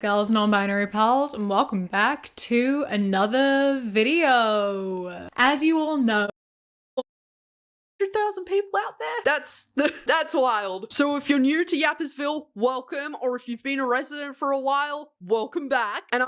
Girls, non-binary pals, and welcome back to another video. As you all know, 100,000 people out there? That's wild. So if you're new to Yappersville, welcome, or if you've been a resident for a while, welcome back. And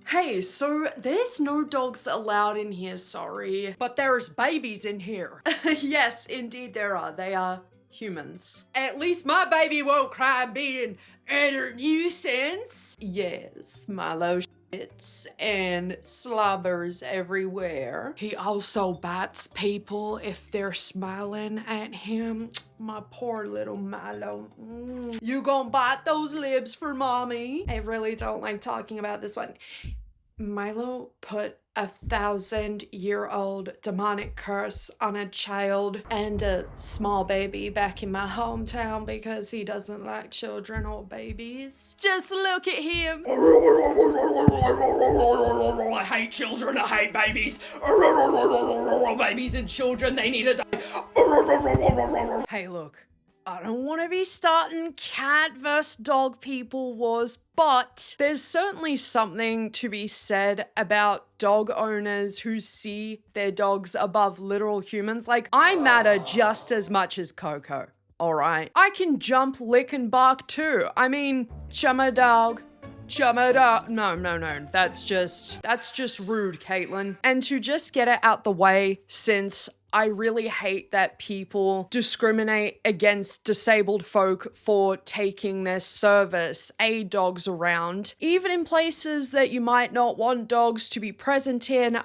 hey, so there's no dogs allowed in here, sorry, but there's babies in here. Yes, indeed there are. They are humans. At least my baby won't cry and be an utter nuisance. Yes, Milo shits and slobbers everywhere. He also bites people if they're smiling at him. My poor little Milo. You gonna bite those lips for mommy? I really don't like talking about this one. Milo put a 1,000-year-old demonic curse on a child and a small baby back in my hometown because he doesn't like children or babies. Just look at him. I hate children, I hate babies. Babies and children, they need to die. Hey, look. I don't want to be starting cat versus dog people wars, but there's certainly something to be said about dog owners who see their dogs above literal humans. Like, I matter just as much as Coco, alright? I can jump, lick, and bark too. I mean, chumma dog. No, that's just rude, Caitlin. And to just get it out the way, since I really hate that people discriminate against disabled folk for taking their service aid dogs around, even in places that you might not want dogs to be present in.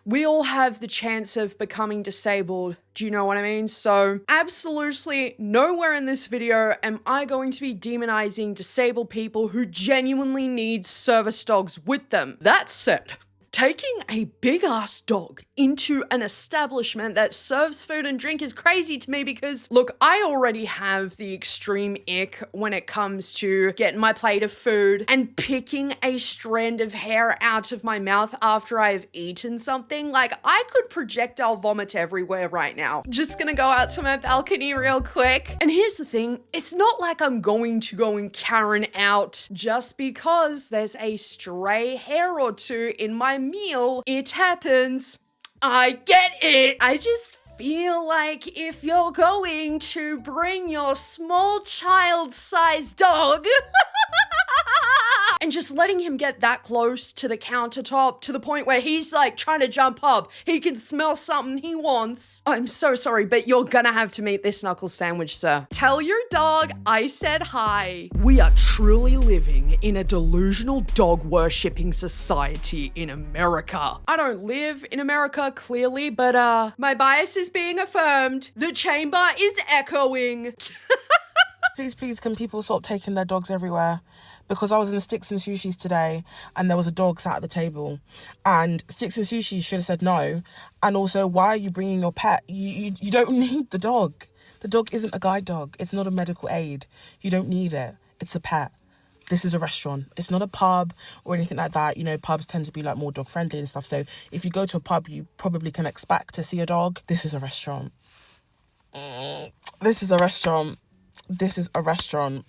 We all have the chance of becoming disabled. Do you know what I mean? So absolutely nowhere in this video am I going to be demonizing disabled people who genuinely need service dogs with them. That said, taking a big-ass dog into an establishment that serves food and drink is crazy to me because, look, I already have the extreme ick when it comes to getting my plate of food and picking a strand of hair out of my mouth after I've eaten something. Like, I could projectile vomit everywhere right now. Just gonna go out to my balcony real quick. And here's the thing, it's not like I'm going to go and Karen out just because there's a stray hair or two in my meal. It happens. I get it. I just feel like if you're going to bring your small child-sized dog and just letting him get that close to the countertop to the point where he's like trying to jump up, he can smell something he wants. I'm so sorry, but you're gonna have to meet this knuckle sandwich, sir. Tell your dog I said hi. We are truly living in a delusional dog worshipping society in America. I don't live in America, clearly, but my bias is being affirmed. The chamber is echoing. Please, can people stop taking their dogs everywhere? Because I was in Sticks and Sushi's today and there was a dog sat at the table and Sticks and Sushi should have said no. And also, why are you bringing your pet? You don't need the dog. The dog isn't a guide dog. It's not a medical aid. You don't need it. It's a pet. This is a restaurant. It's not a pub or anything like that. You know, pubs tend to be like more dog friendly and stuff. So if you go to a pub, you probably can expect to see a dog. This is a restaurant. This is a restaurant. This is a restaurant.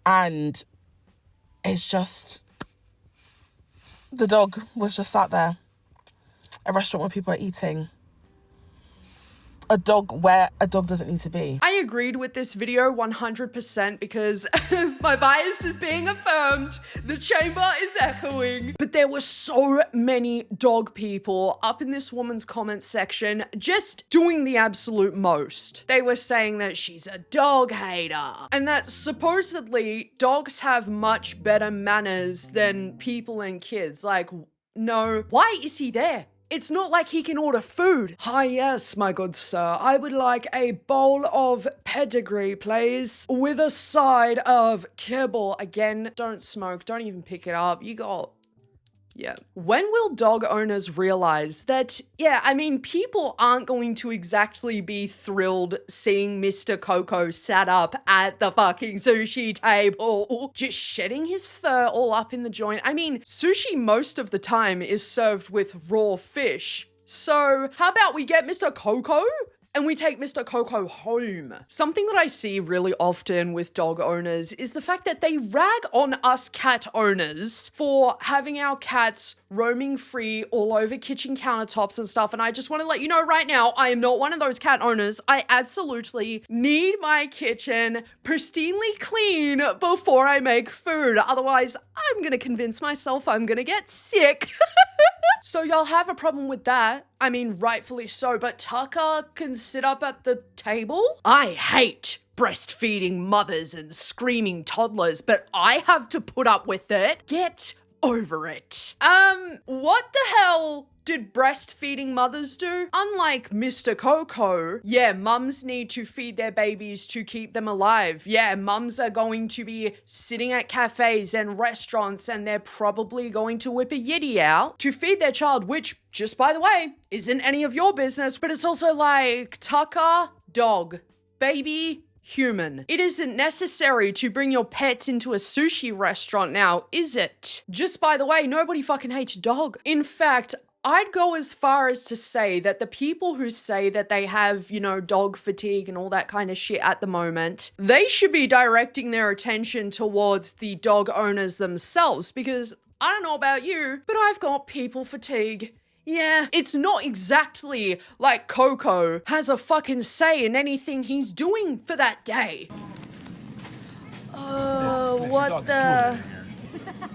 And it's just, the dog was just sat there. A restaurant where people are eating. A dog where a dog doesn't need to be. I agreed with this video 100% because my bias is being affirmed. The chamber is echoing. But there were so many dog people up in this woman's comment section just doing the absolute most. They were saying that she's a dog hater and that supposedly dogs have much better manners than people and kids. Like, no, why is he there? It's not like he can order food. Hi, yes, my good sir. I would like a bowl of pedigree, please, with a side of kibble. Again, don't smoke. Don't even pick it up. You got... Yeah. When will dog owners realize that, yeah, I mean, people aren't going to exactly be thrilled seeing Mr. Coco sat up at the fucking sushi table, just shedding his fur all up in the joint. I mean, sushi most of the time is served with raw fish. So how about we get Mr. Coco and we take Mr. Coco home. Something that I see really often with dog owners is the fact that they rag on us cat owners for having our cats roaming free all over kitchen countertops and stuff. And I just want to let you know right now, I am not one of those cat owners. I absolutely need my kitchen pristinely clean before I make food. Otherwise, I'm going to convince myself I'm going to get sick. So y'all have a problem with that. I mean, rightfully so, but Tucker can sit up at the table? I hate breastfeeding mothers and screaming toddlers, but I have to put up with it. Get over it. What the hell did breastfeeding mothers do? Unlike Mr. Coco, yeah, mums need to feed their babies to keep them alive. Yeah, mums are going to be sitting at cafes and restaurants and they're probably going to whip a yiddy out to feed their child, which, just by the way, isn't any of your business, but it's also like Tucker, dog, baby, human. It isn't necessary to bring your pets into a sushi restaurant now, is it? Just by the way, nobody fucking hates a dog. In fact, I'd go as far as to say that the people who say that they have, you know, dog fatigue and all that kind of shit at the moment, they should be directing their attention towards the dog owners themselves, because I don't know about you, but I've got people fatigue. Yeah, it's not exactly like Coco has a fucking say in anything he's doing for that day. Oh, what the...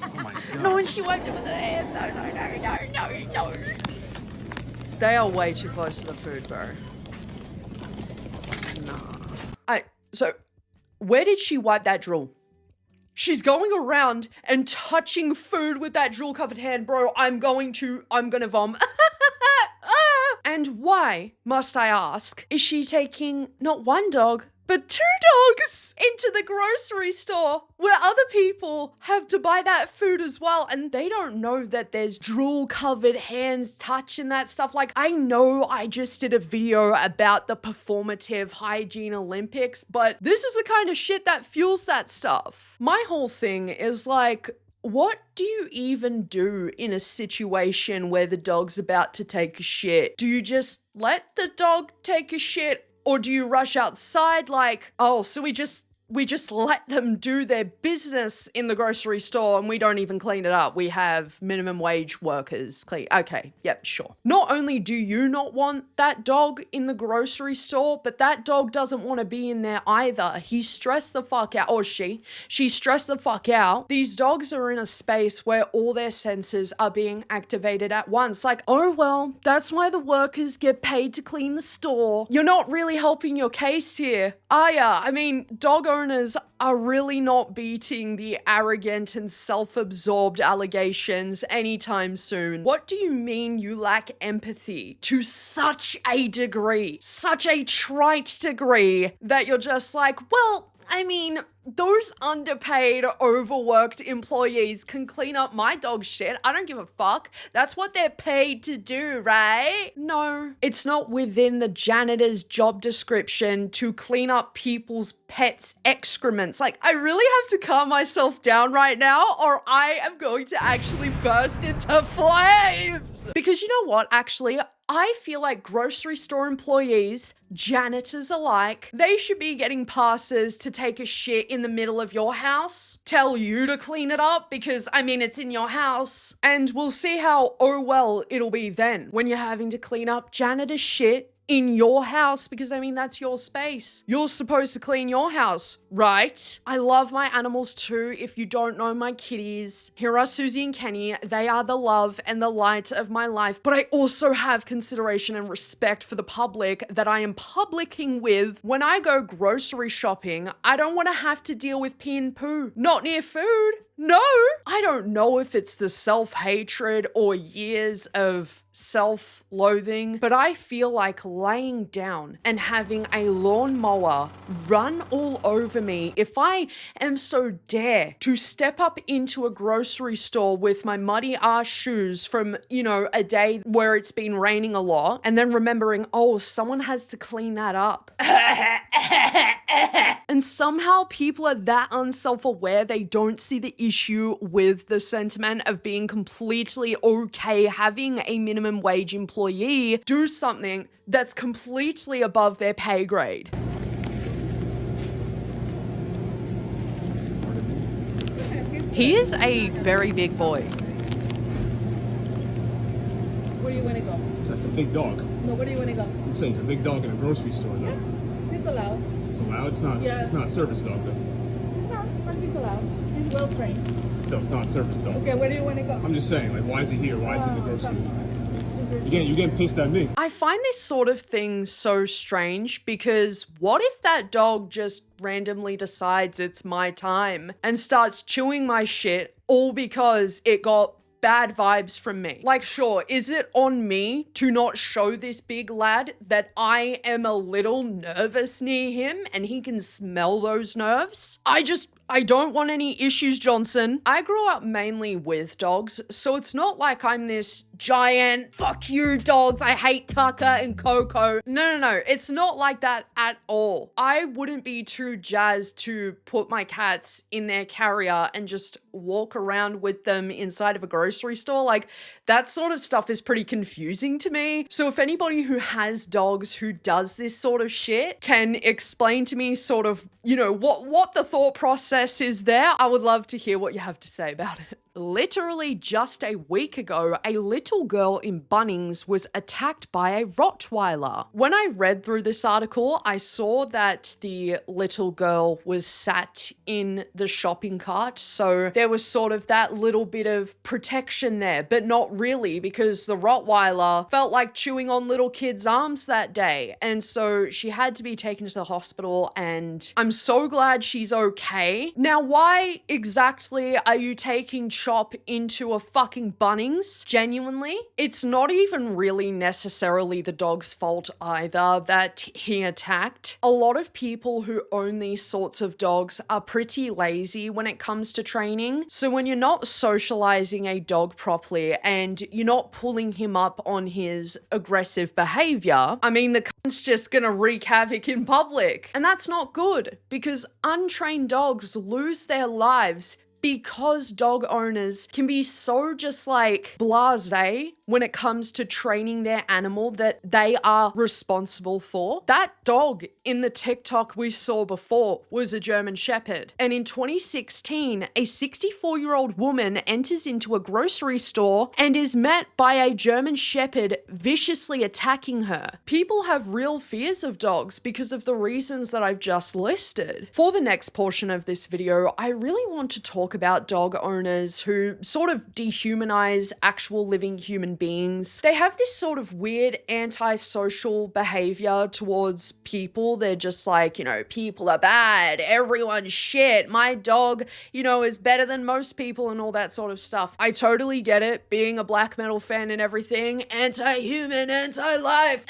Oh my god. No, and she wiped it with her hands. No. They are way too close to the food, bro. Nah. So, where did she wipe that drool? She's going around and touching food with that drool-covered hand, bro. I'm gonna vom. And why, must I ask, is she taking not one dog, but 2 dogs into the grocery store where other people have to buy that food as well, and they don't know that there's drool-covered hands touching that stuff? Like, I know I just did a video about the performative hygiene Olympics, but this is the kind of shit that fuels that stuff. My whole thing is like, what do you even do in a situation where the dog's about to take a shit? Do you just let the dog take a shit? Or do you rush outside like, oh, so we just let them do their business in the grocery store and we don't even clean it up? We have minimum wage workers clean. Okay, yep, sure. Not only do you not want that dog in the grocery store, but that dog doesn't want to be in there either. He's stressed the fuck out, or she's stressed the fuck out. These dogs are in a space where all their senses are being activated at once. Like, oh well, that's why the workers get paid to clean the store. You're not really helping your case here, are ya? I mean, dog owners are really not beating the arrogant and self-absorbed allegations anytime soon. What do you mean you lack empathy to such a degree, such a trite degree, that you're just like, well, I mean, those underpaid, overworked employees can clean up my dog shit. I don't give a fuck. That's what they're paid to do, right? No, it's not within the janitor's job description to clean up people's pets' excrements. Like, I really have to calm myself down right now, or I am going to actually burst into flames. Because you know what, actually, I feel like grocery store employees, janitors alike, they should be getting passes to take a shit in the middle of your house, tell you to clean it up because, I mean, it's in your house, and we'll see how, oh well, it'll be then when you're having to clean up janitor's shit in your house, because I mean, that's your space. You're supposed to clean your house, right? I love my animals too. If you don't know my kitties, here are Susie and Kenny. They are the love and the light of my life, but I also have consideration and respect for the public that I am publicing with. When I go grocery shopping, I don't want to have to deal with pee and poo. Not near food. No, I don't know if it's the self-hatred or years of self-loathing, but I feel like laying down and having a lawnmower run all over me if I am so dare to step up into a grocery store with my muddy ass shoes from, you know, a day where it's been raining a lot, and then remembering, oh, someone has to clean that up. And somehow people are that unself-aware they don't see the issue with the sentiment of being completely okay having a minimum minimum wage employee do something that's completely above their pay grade. He is a very big boy. Where do you want to go? So it's a big dog. No, where do you want to go? I'm saying it's a big dog in a grocery store, though. He's allowed. It's allowed. It's not. Yeah. It's not a service dog, though. He's not, but he's allowed. He's well trained. Still, it's not a service dog. Okay, where do you want to go? I'm just saying, like, why is he here? Why is he in the grocery store? You getting pissed at me? I find this sort of thing so strange because what if that dog just randomly decides it's my time and starts chewing my shit all because it got bad vibes from me? Like, sure, is it on me to not show this big lad that I am a little nervous near him and he can smell those nerves? I don't want any issues, Johnson. I grew up mainly with dogs, so it's not like I'm this giant, fuck you dogs, I hate Tucker and Coco. No, it's not like that at all. I wouldn't be too jazzed to put my cats in their carrier and just walk around with them inside of a grocery store. Like, that sort of stuff is pretty confusing to me. So if anybody who has dogs who does this sort of shit can explain to me sort of, you know, what the thought process is there, I would love to hear what you have to say about it. Literally just a week ago, a little girl in Bunnings was attacked by a Rottweiler. When I read through this article, I saw that the little girl was sat in the shopping cart, so there was sort of that little bit of protection there, but not really, because the Rottweiler felt like chewing on little kids' arms that day, and so she had to be taken to the hospital, and I'm so glad she's okay. Now, why exactly are you taking Chop into a fucking Bunnings? Genuinely, it's not even really necessarily the dog's fault either that he attacked. A lot of people who own these sorts of dogs are pretty lazy when it comes to training. So when you're not socializing a dog properly and you're not pulling him up on his aggressive behavior, I mean, the cunt's just gonna wreak havoc in public. And that's not good because untrained dogs lose their lives because dog owners can be so just like blasé when it comes to training their animal that they are responsible for. That dog in the TikTok we saw before was a German Shepherd. And in 2016, a 64-year-old woman enters into a grocery store and is met by a German Shepherd viciously attacking her. People have real fears of dogs because of the reasons that I've just listed. For the next portion of this video, I really want to talk about dog owners who sort of dehumanize actual living human beings. They have this sort of weird antisocial behavior towards people. They're just like, you know, people are bad, everyone's shit, my dog, you know, is better than most people and all that sort of stuff. I totally get it, being a black metal fan and everything, anti-human, anti-life.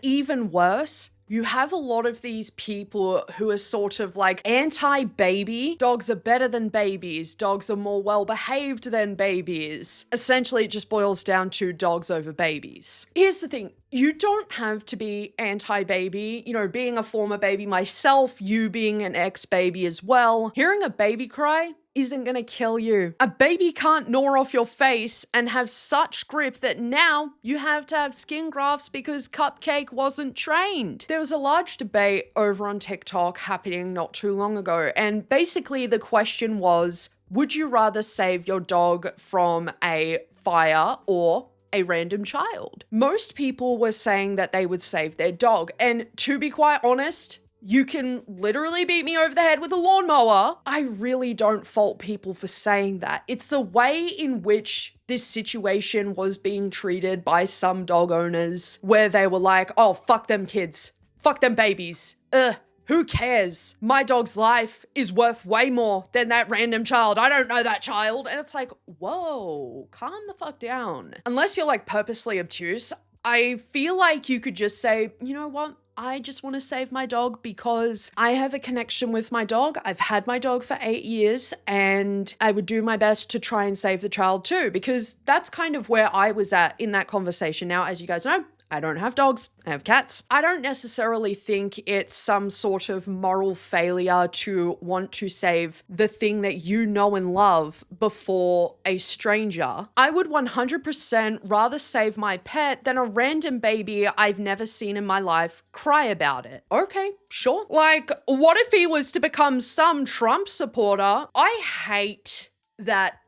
Even worse, you have a lot of these people who are sort of like anti-baby. Dogs are better than babies. Dogs are more well-behaved than babies. Essentially, it just boils down to dogs over babies. Here's the thing. You don't have to be anti-baby. You know, being a former baby myself, you being an ex-baby as well, hearing a baby cry isn't gonna kill you. A baby can't gnaw off your face and have such grip that now you have to have skin grafts because Cupcake wasn't trained. There was a large debate over on TikTok happening not too long ago, and basically the question was, would you rather save your dog from a fire or a random child? Most people were saying that they would save their dog, and to be quite honest, you can literally beat me over the head with a lawnmower. I really don't fault people for saying that. It's the way in which this situation was being treated by some dog owners where they were like, oh, fuck them kids. Fuck them babies. Who cares? My dog's life is worth way more than that random child. I don't know that child. And it's like, whoa, calm the fuck down. Unless you're like purposely obtuse, I feel like you could just say, you know what? I just want to save my dog because I have a connection with my dog. I've had my dog for 8 years and I would do my best to try and save the child too, because that's kind of where I was at in that conversation. Now, as you guys know, I don't have dogs, I have cats. I don't necessarily think it's some sort of moral failure to want to save the thing that you know and love before a stranger. I would 100% rather save my pet than a random baby I've never seen in my life cry about it. Okay, sure. Like, what if he was to become some Trump supporter? I hate that.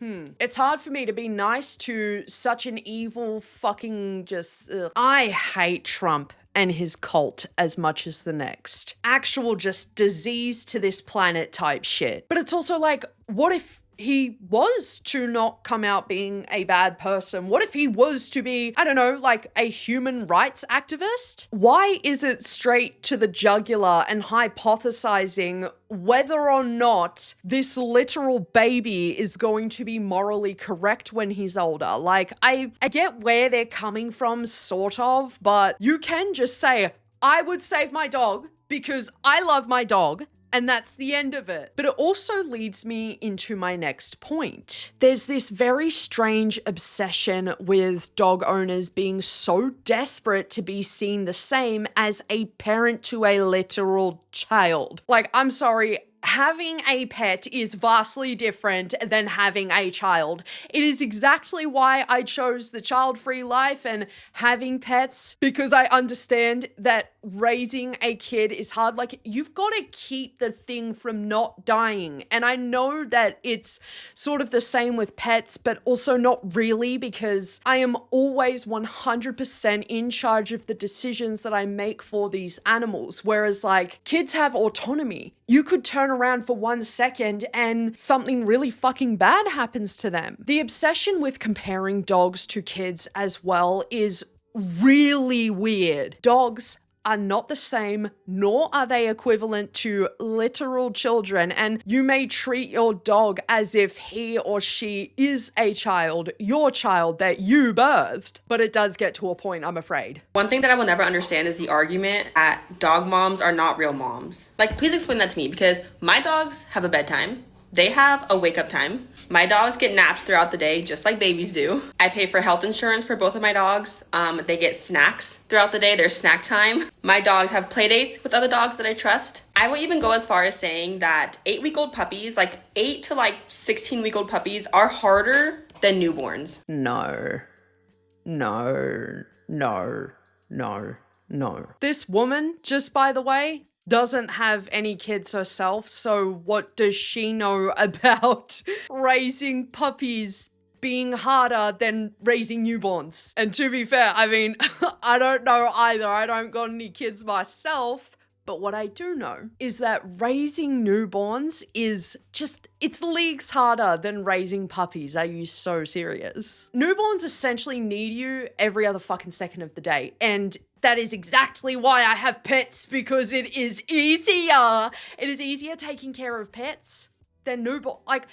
It's hard for me to be nice to such an evil fucking just, ugh. I hate Trump and his cult as much as the next. Actual just disease to this planet type shit. But it's also like, what if he was to not come out being a bad person? What if he was to be, I don't know, like a human rights activist? Why is it straight to the jugular and hypothesizing whether or not this literal baby is going to be morally correct when he's older? Like, I get where they're coming from, sort of, but you can just say, I would save my dog because I love my dog. And that's the end of it. But it also leads me into my next point. There's this very strange obsession with dog owners being so desperate to be seen the same as a parent to a literal child. Like, I'm sorry, having a pet is vastly different than having a child. It is exactly why I chose the child-free life and having pets, because I understand that raising a kid is hard. Like, you've got to keep the thing from not dying. And I know that it's sort of the same with pets, but also not really, because I am always 100% in charge of the decisions that I make for these animals. Whereas like kids have autonomy. You could turn around for 1 second and something really fucking bad happens to them. The obsession with comparing dogs to kids as well is really weird. Dogs are not the same, nor are they equivalent to literal children. And you may treat your dog as if he or she is a child, your child that you birthed. But it does get to a point, I'm afraid. One thing that I will never understand is the argument that dog moms are not real moms. Like, please explain that to me, because my dogs have a bedtime. They have a wake up time. My dogs get naps throughout the day, just like babies do. I pay for health insurance for both of my dogs. They get snacks throughout the day. There's snack time. My dogs have play dates with other dogs that I trust. I will even go as far as saying that 8-week-old puppies, like 8 to 16-week-old puppies, are harder than newborns. No. This woman, just by the way, doesn't have any kids herself, so what does she know about raising puppies being harder than raising newborns? And to be fair, I mean, I don't know either. I don't got any kids myself. But what I do know is that raising newborns is just, it's leagues harder than raising puppies. Are you so serious? Newborns essentially need you every other fucking second of the day. And that is exactly why I have pets, because it is easier. It is easier taking care of pets than newborn. Like,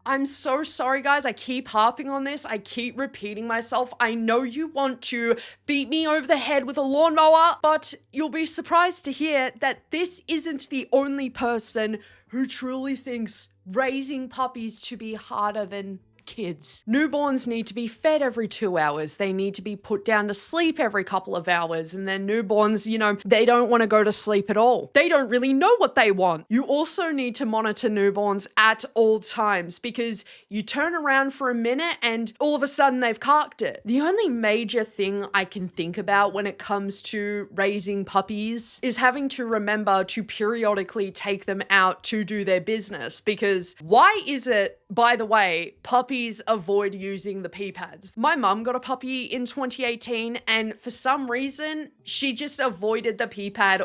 I'm so sorry, guys. I keep harping on this. I keep repeating myself. I know you want to beat me over the head with a lawnmower, but you'll be surprised to hear that this isn't the only person who truly thinks raising puppies to be harder than kids. Newborns need to be fed every 2 hours. They need to be put down to sleep every couple of hours. And then newborns, you know, they don't want to go to sleep at all. They don't really know what they want. You also need to monitor newborns at all times, because you turn around for a minute and all of a sudden they've carked it. The only major thing I can think about when it comes to raising puppies is having to remember to periodically take them out to do their business. Because why is it, by the way, puppies avoid using the pee pads? My mum got a puppy in 2018, and for some reason, she just avoided the pee pad